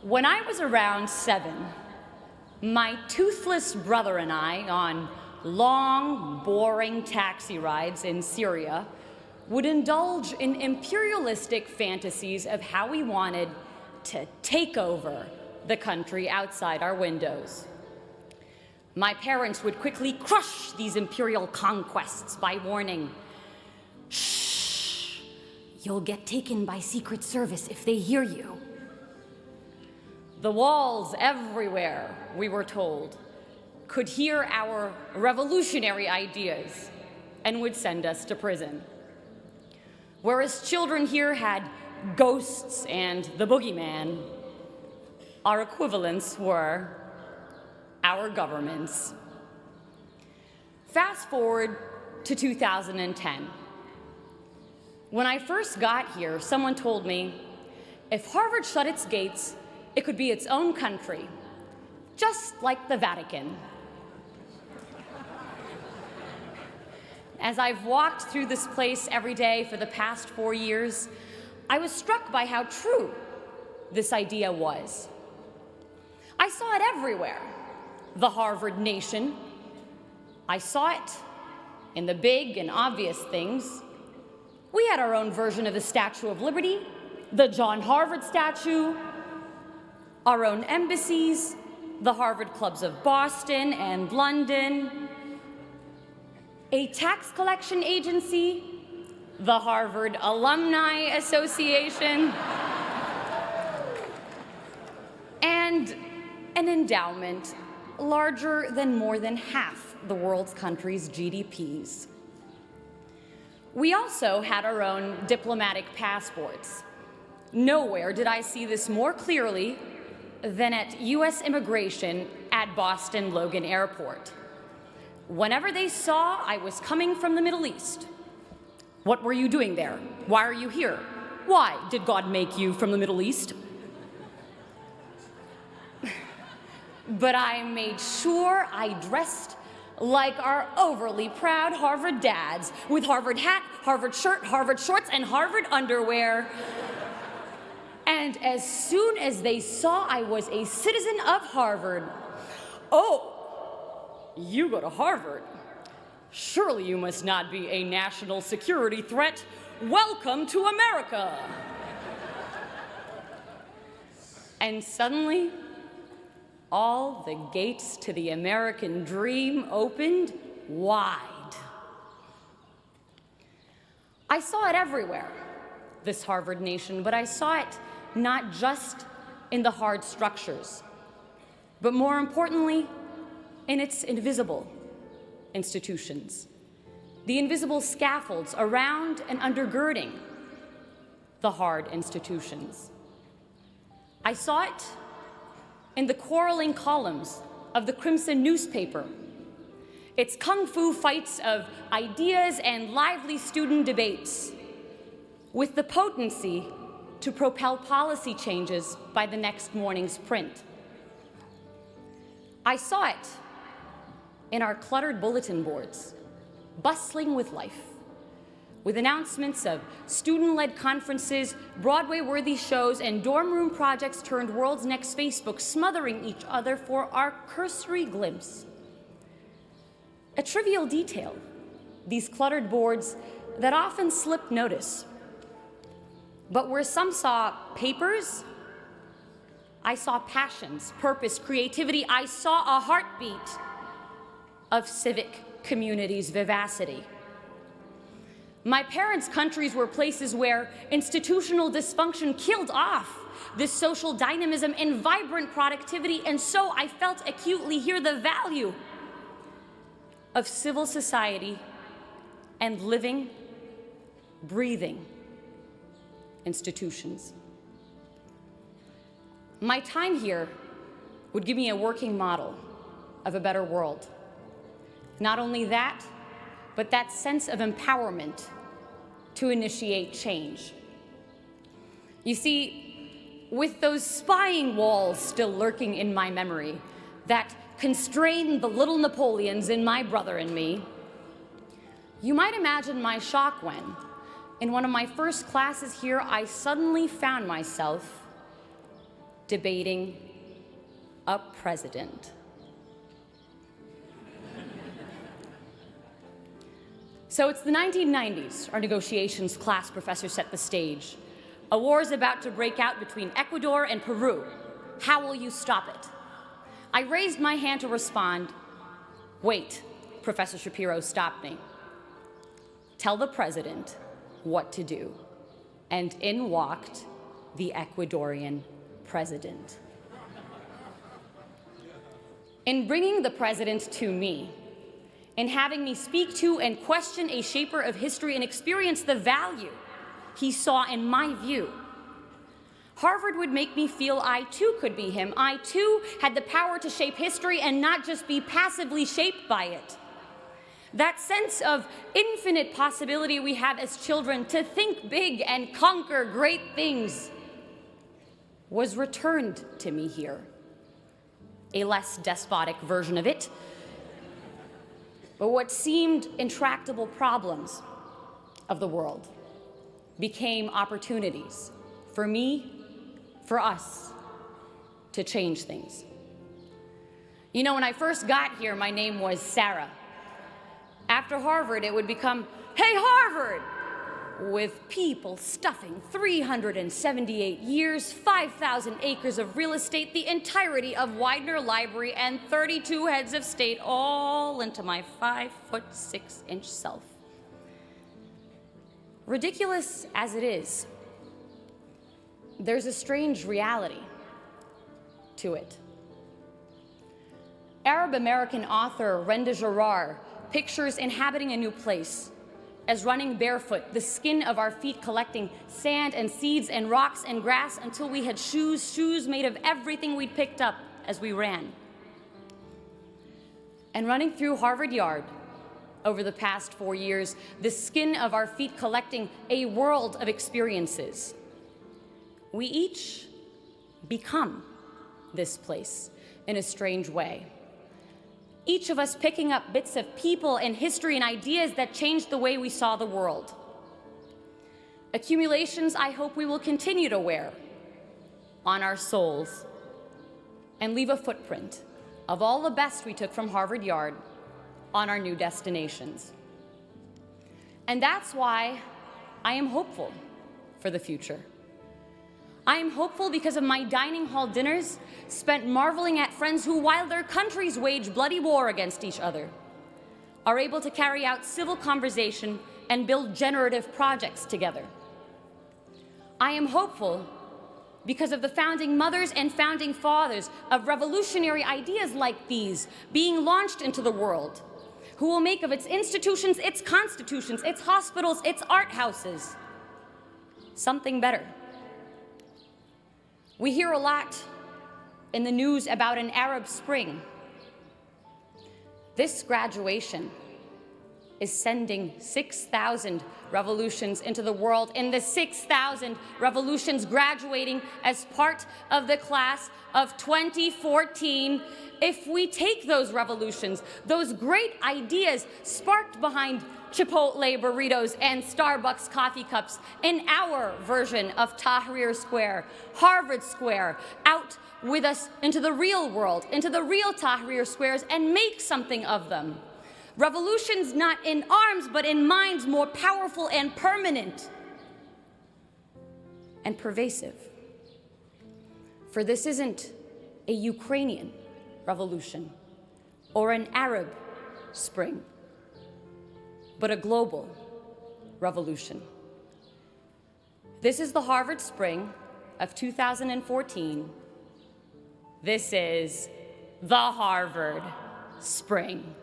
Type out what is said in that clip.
When I was around 7, my toothless brother and I, on long, boring taxi rides in Syria, would indulge in imperialistic fantasies of how we wanted to take over the country outside our windows. My parents would quickly crush these imperial conquests by warning, "Shh, you'll get taken by Secret Service if they hear you." The walls everywhere, we were told, could hear our revolutionary ideas and would send us to prison. Whereas children here had ghosts and the boogeyman, our equivalents were our governments. Fast forward to 2010. When I first got here, someone told me, if Harvard shut its gates, it could be its own country, just like the Vatican. As I've walked through this place every day for the past 4 years, I was struck by how true this idea was. I saw it everywhere. The Harvard nation. I saw it in the big and obvious things. We had our own version of the Statue of Liberty, the John Harvard statue, our own embassies, the Harvard clubs of Boston and London, a tax collection agency, the Harvard Alumni Association, and an endowment larger than more than half the world's countries' GDPs. We also had our own diplomatic passports. Nowhere did I see this more clearly than at US Immigration at Boston Logan Airport. Whenever they saw I was coming from the Middle East, "What were you doing there? Why are you here? Why did God make you from the Middle East?" But I made sure I dressed like our overly proud Harvard dads, with Harvard hat, Harvard shirt, Harvard shorts, and Harvard underwear. And as soon as they saw I was a citizen of Harvard, "Oh, you go to Harvard? Surely you must not be a national security threat. Welcome to America." And suddenly, all the gates to the American dream opened wide. I saw it everywhere, this Harvard nation, but I saw it not just in the hard structures, but more importantly, in its invisible institutions, the invisible scaffolds around and undergirding the hard institutions. I saw it in the quarreling columns of the Crimson newspaper, its kung fu fights of ideas and lively student debates, with the potency to propel policy changes by the next morning's print. I saw it in our cluttered bulletin boards, bustling with life, with announcements of student-led conferences, Broadway-worthy shows, and dorm room projects turned world's next Facebook, smothering each other for our cursory glimpse. A trivial detail, these cluttered boards that often slipped notice. But where some saw papers, I saw passions, purpose, creativity. I saw a heartbeat of civic community's vivacity. My parents' countries were places where institutional dysfunction killed off this social dynamism and vibrant productivity, and so I felt acutely here the value of civil society and living, breathing institutions. My time here would give me a working model of a better world. Not only that, but that sense of empowerment to initiate change. You see, with those spying walls still lurking in my memory that constrained the little Napoleons in my brother and me, you might imagine my shock when, in one of my first classes here, I suddenly found myself debating a president. So it's the 1990s. Our negotiations class professor set the stage. A war is about to break out between Ecuador and Peru. How will you stop it? I raised my hand to respond. Wait, Professor Shapiro stopped me. Tell the president what to do. And in walked the Ecuadorian president. In bringing the president to me, in having me speak to and question a shaper of history and experience the value he saw in my view, Harvard would make me feel I too could be him. I too had the power to shape history and not just be passively shaped by it. That sense of infinite possibility we have as children to think big and conquer great things was returned to me here. A less despotic version of it. But what seemed intractable problems of the world became opportunities for me, for us, to change things. You know, when I first got here, my name was Sarah. After Harvard, it would become, hey, Harvard! With people stuffing 378 years, 5,000 acres of real estate, the entirety of Widener Library, and 32 heads of state all into my 5'6" self. Ridiculous as it is, there's a strange reality to it. Arab-American author Renda Jarrar pictures inhabiting a new place as running barefoot, the skin of our feet collecting sand and seeds and rocks and grass until we had shoes made of everything we'd picked up as we ran. And running through Harvard Yard over the past 4 years, the skin of our feet collecting a world of experiences. We each become this place in a strange way. Each of us picking up bits of people and history and ideas that changed the way we saw the world. Accumulations I hope we will continue to wear on our souls and leave a footprint of all the best we took from Harvard Yard on our new destinations. And that's why I am hopeful for the future. I am hopeful because of my dining hall dinners spent marveling at friends who, while their countries wage bloody war against each other, are able to carry out civil conversation and build generative projects together. I am hopeful because of the founding mothers and founding fathers of revolutionary ideas like these being launched into the world, who will make of its institutions, its constitutions, its hospitals, its art houses, something better. We hear a lot in the news about an Arab Spring. This graduation is sending 6,000 revolutions into the world, and the 6,000 revolutions graduating as part of the class of 2014. If we take those revolutions, those great ideas sparked behind Chipotle burritos and Starbucks coffee cups in our version of Tahrir Square, Harvard Square, out with us into the real world, into the real Tahrir Squares, and make something of them. Revolutions not in arms, but in minds, more powerful and permanent and pervasive. For this isn't a Ukrainian revolution or an Arab Spring, but a global revolution. This is the Harvard Spring of 2014. This is the Harvard Spring.